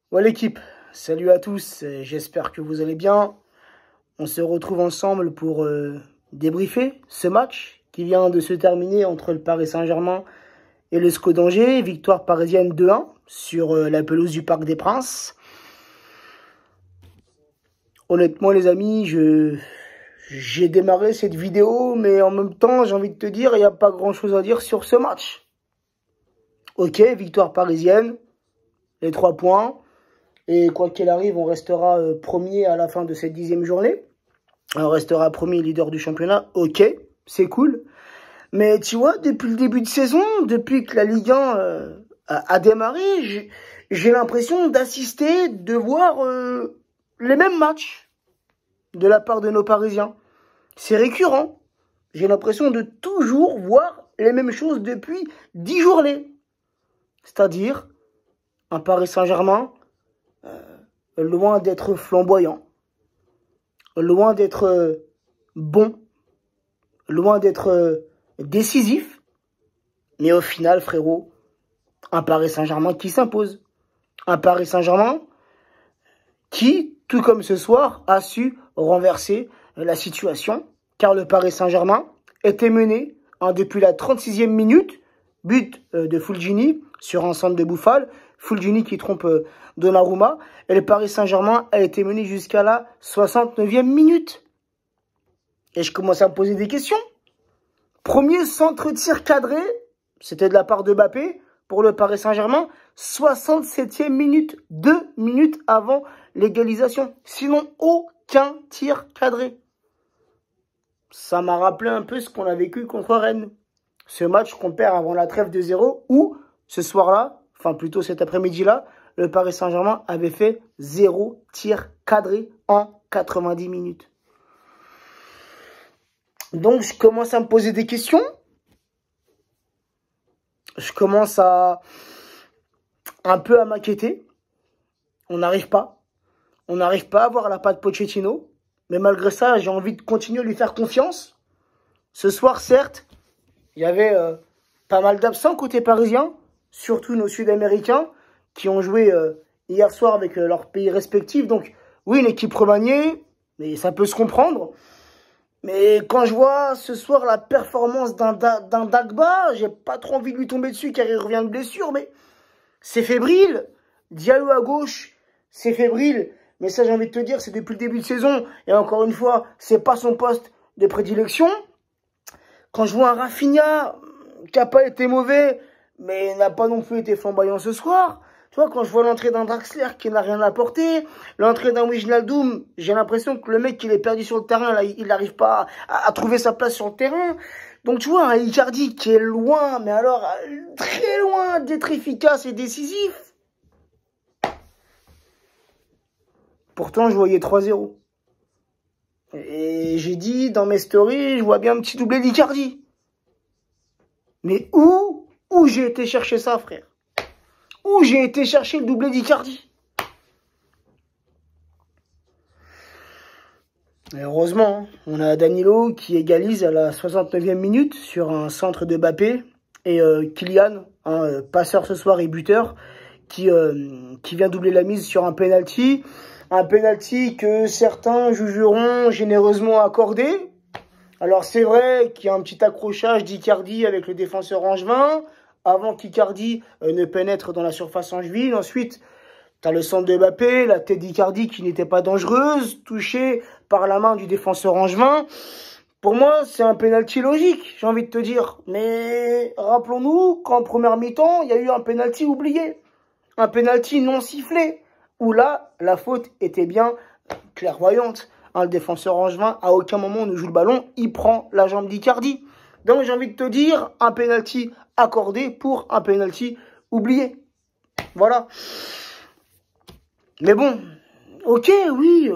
Ouais l'équipe, salut à tous, j'espère que vous allez bien. On se retrouve ensemble pour débriefer ce match qui vient de se terminer entre le Paris Saint-Germain et le SCO d'Angers. Victoire parisienne 2-1 sur la pelouse du Parc des Princes. Honnêtement les amis, j'ai démarré cette vidéo, mais en même temps j'ai envie de te dire, il n'y a pas grand chose à dire sur ce match. Ok, victoire parisienne, les 3 points. Et quoi qu'il arrive, on restera premier à la fin de cette 10e journée. On restera premier leader du championnat. Ok, c'est cool. Mais tu vois, depuis le début de saison, depuis que la Ligue 1 a démarré, j'ai l'impression d'assister, de voir les mêmes matchs de la part de nos Parisiens. C'est récurrent. J'ai l'impression de toujours voir les mêmes choses depuis 10 journées. C'est-à-dire un Paris Saint-Germain loin d'être flamboyant, loin d'être bon, loin d'être décisif. Mais au final, frérot, un Paris Saint-Germain qui s'impose. Un Paris Saint-Germain qui, tout comme ce soir, a su renverser la situation. Car le Paris Saint-Germain était mené depuis la 36e minute. But de Fulgini sur un centre de Bouffal. Fulgini qui trompe Donnarumma. Et le Paris Saint-Germain a été mené jusqu'à la 69e minute. Et je commence à me poser des questions. Premier centre tir cadré, c'était de la part de Mbappé pour le Paris Saint-Germain. 67e minute, 2 minutes avant l'égalisation. Sinon, aucun tir cadré. Ça m'a rappelé un peu ce qu'on a vécu contre Rennes. Ce match qu'on perd avant la trêve de 0, où ce soir-là, enfin plutôt cet après-midi-là, le Paris Saint-Germain avait fait 0 tir cadré en 90 minutes. Donc je commence à me poser des questions. Je commence un peu à m'inquiéter. On n'arrive pas. On n'arrive pas à avoir la patte Pochettino. Mais malgré ça, j'ai envie de continuer à lui faire confiance. Ce soir, certes, il y avait pas mal d'absents côté parisien, surtout nos Sud-Américains, qui ont joué hier soir avec leurs pays respectifs. Donc, oui, une équipe remaniée, mais ça peut se comprendre. Mais quand je vois ce soir la performance d'un Dagba, j'ai pas trop envie de lui tomber dessus car il revient de blessure, mais c'est fébrile. Diallo à gauche, c'est fébrile. Mais ça, j'ai envie de te dire, c'est depuis le début de saison. Et encore une fois, c'est pas son poste de prédilection. Quand je vois un Rafinha qui n'a pas été mauvais, mais n'a pas non plus été flamboyant ce soir. Tu vois, quand je vois l'entrée d'un Draxler qui n'a rien apporté, l'entrée d'un Wijnaldum, j'ai l'impression que le mec, il est perdu sur le terrain, là, il n'arrive pas à trouver sa place sur le terrain. Donc, tu vois, un Icardi qui est loin, mais alors très loin d'être efficace et décisif. Pourtant, je voyais 3-0. Et j'ai dit dans mes stories, je vois bien un petit doublé d'Icardi. Mais où j'ai été chercher ça, frère? Où j'ai été chercher le doublé d'Icardi? Heureusement, on a Danilo qui égalise à la 69e minute sur un centre de Mbappé. Et Kylian, passeur ce soir et buteur, qui vient doubler la mise sur un penalty. Un penalty que certains jugeront généreusement accordé. Alors c'est vrai qu'il y a un petit accrochage d'Icardi avec le défenseur angevin, avant qu'Icardi ne pénètre dans la surface angevine. Ensuite, tu as le centre de Mbappé, la tête d'Icardi qui n'était pas dangereuse, touchée par la main du défenseur angevin. Pour moi, c'est un penalty logique, j'ai envie de te dire. Mais rappelons-nous qu'en première mi-temps, il y a eu un penalty oublié. Un penalty non sifflé. Où là, la faute était bien clairvoyante. Le défenseur angevin, à aucun moment ne joue le ballon, il prend la jambe d'Icardi. Donc j'ai envie de te dire, un penalty accordé pour un penalty oublié. Voilà. Mais bon, ok, oui,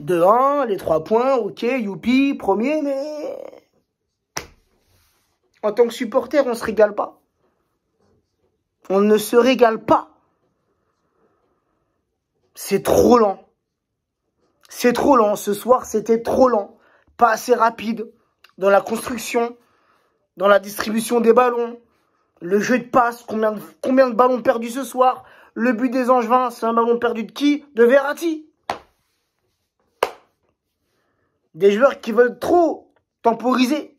2-1, les 3 points, ok, youpi, premier, mais en tant que supporter, on se régale pas. On ne se régale pas. C'est trop lent. C'est trop lent. Ce soir, c'était trop lent. Pas assez rapide dans la construction, dans la distribution des ballons, le jeu de passe, combien de ballons perdus ce soir, Le but des Angevins, c'est un ballon perdu de qui? De Verratti. Des joueurs qui veulent trop temporiser.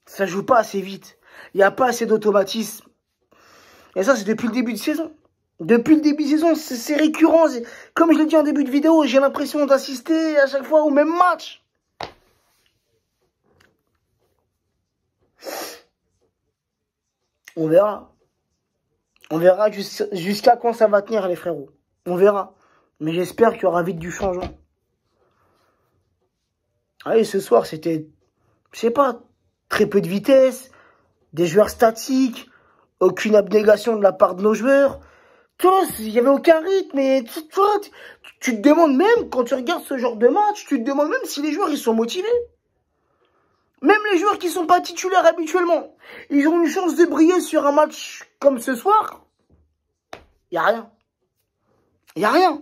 Ça joue pas assez vite. Il n'y a pas assez d'automatisme. Et ça, c'est depuis le début de saison. Depuis le début de saison, c'est récurrent. Comme je l'ai dit en début de vidéo, j'ai l'impression d'assister à chaque fois au même match. On verra. On verra jusqu'à quand ça va tenir, les frérots. On verra. Mais j'espère qu'il y aura vite du changement. Allez, ce soir, c'était, je sais pas, très peu de vitesse, des joueurs statiques, aucune abnégation de la part de nos joueurs. Tu vois, il n'y avait aucun rythme. Et tu vois, tu te demandes même, quand tu regardes ce genre de match, tu te demandes même si les joueurs, ils sont motivés. Même les joueurs qui sont pas titulaires habituellement, ils ont une chance de briller sur un match comme ce soir. Il n'y a rien. Il n'y a rien.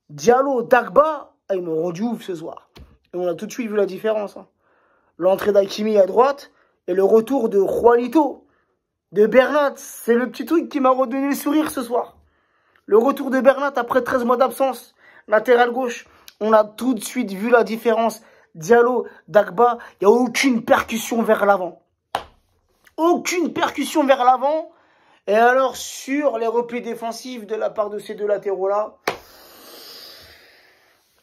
Diallo, Dagba, ils m'ont rendu ouf ce soir. Et on a tout de suite vu la différence. Hein. L'entrée d'Hakimi à droite et le retour de Juanito, de Bernat. C'est le petit truc qui m'a redonné le sourire ce soir. Le retour de Bernat après 13 mois d'absence, latéral gauche. On a tout de suite vu la différence. Diallo, Dagba, il n'y a aucune percussion vers l'avant. Aucune percussion vers l'avant. Et alors, sur les replis défensifs de la part de ces deux latéraux-là,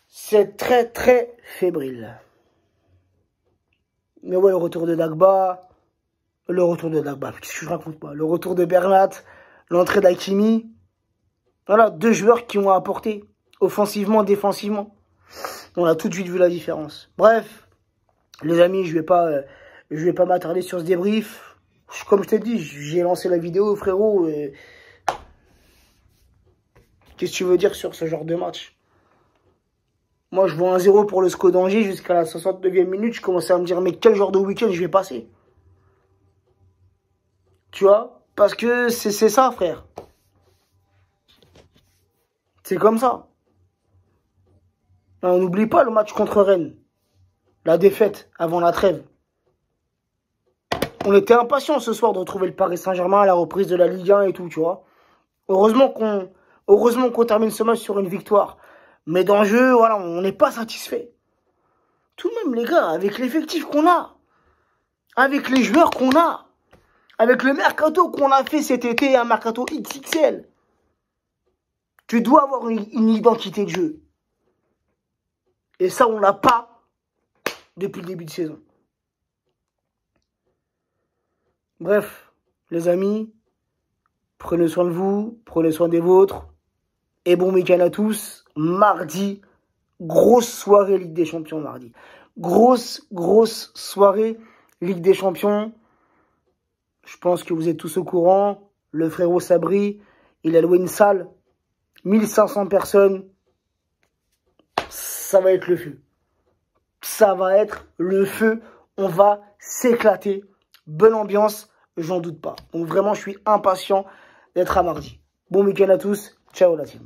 c'est très, très fébrile. Mais ouais, le retour de Dagba, qu'est-ce que je raconte pas? Le retour de Bernat, l'entrée d'Hakimi. Voilà, deux joueurs qui ont apporté, offensivement, défensivement. On a tout de suite vu la différence. Bref, les amis, je vais pas m'attarder sur ce débrief. Comme je t'ai dit, j'ai lancé la vidéo, frérot. Qu'est-ce que tu veux dire sur ce genre de match? Moi, je vois 1-0 pour le SCO d'Angers jusqu'à la 69e minute. Je commençais à me dire, mais quel genre de week-end je vais passer? Tu vois? Parce que c'est ça, frère. C'est comme ça. On n'oublie pas le match contre Rennes. La défaite avant la trêve. On était impatients ce soir de retrouver le Paris Saint-Germain à la reprise de la Ligue 1 et tout, tu vois. Heureusement qu'on termine ce match sur une victoire. Mais dans le jeu, voilà, on n'est pas satisfait. Tout de même, les gars, avec l'effectif qu'on a, avec les joueurs qu'on a, avec le mercato qu'on a fait cet été, un mercato XXL, tu dois avoir une identité de jeu. Et ça, on l'a pas depuis le début de saison. Bref, les amis, prenez soin de vous, prenez soin des vôtres. Et bon week-end à tous. Mardi, grosse soirée Ligue des Champions mardi. Grosse soirée Ligue des Champions. Je pense que vous êtes tous au courant. Le frérot Sabri, il a loué une salle. 1500 personnes. Ça va être le feu. Ça va être le feu. On va s'éclater. Bonne ambiance, j'en doute pas. Donc vraiment, je suis impatient d'être à mardi. Bon week-end à tous. Ciao la team.